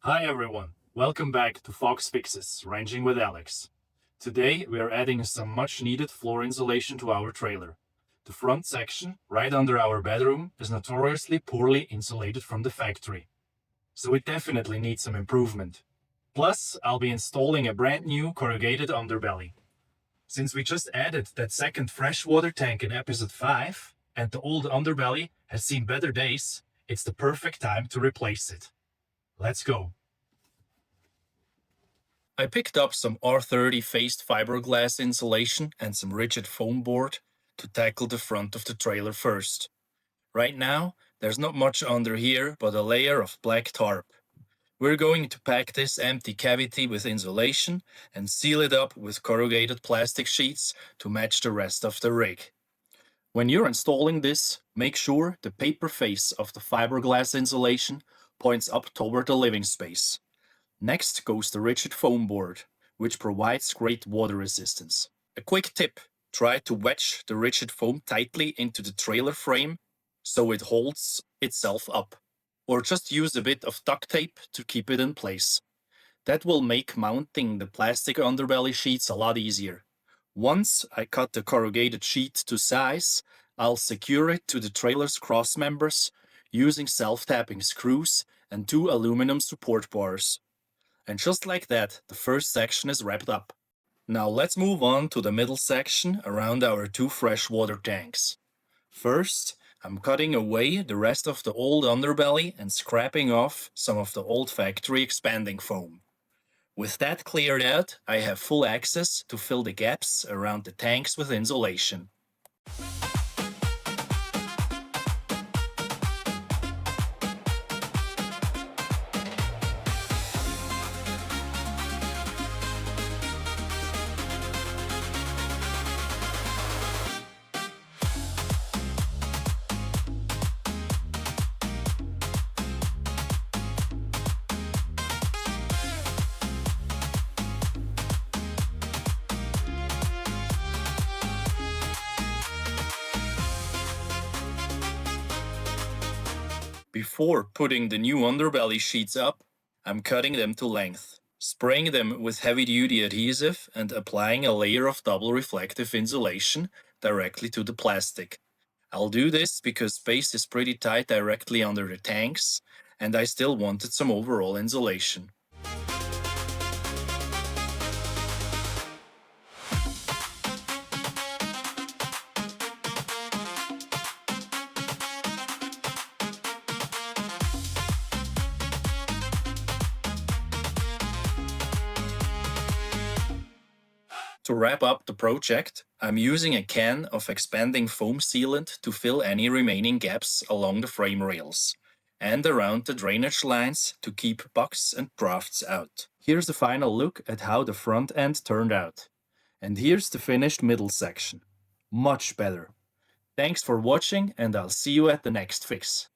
Hi everyone, welcome back to Fox Fixes, Ranging with Alex. Today we are adding some much needed floor insulation to our trailer. The front section, right under our bedroom, is notoriously poorly insulated from the factory. So it definitely needs some improvement. Plus, I'll be installing a brand new corrugated underbelly. Since we just added that second freshwater tank in episode 5, and the old underbelly has seen better days, it's the perfect time to replace it. Let's go. I picked up some R30 faced fiberglass insulation and some rigid foam board to tackle the front of the trailer first. Right now, there's not much under here but a layer of black tarp. We're going to pack this empty cavity with insulation and seal it up with corrugated plastic sheets to match the rest of the rig. When you're installing this, make sure the paper face of the fiberglass insulation points up toward the living space. Next goes the rigid foam board, which provides great water resistance. A quick tip: try to wedge the rigid foam tightly into the trailer frame so it holds itself up, or just use a bit of duct tape to keep it in place. That will make mounting the plastic underbelly sheets a lot easier. Once I cut the corrugated sheet to size, I'll secure it to the trailer's cross members using self-tapping screws and 2 aluminum support bars. And just like that, the first section is wrapped up. Now let's move on to the middle section around our 2 freshwater tanks. First, I'm cutting away the rest of the old underbelly and scraping off some of the old factory expanding foam. With that cleared out, I have full access to fill the gaps around the tanks with insulation. Before putting the new underbelly sheets up, I'm cutting them to length, spraying them with heavy-duty adhesive and applying a layer of double reflective insulation directly to the plastic. I'll do this because space is pretty tight directly under the tanks, and I still wanted some overall insulation. To wrap up the project, I'm using a can of expanding foam sealant to fill any remaining gaps along the frame rails and around the drainage lines to keep bugs and drafts out. Here's the final look at how the front end turned out. And here's the finished middle section. Much better. Thanks for watching, and I'll see you at the next fix.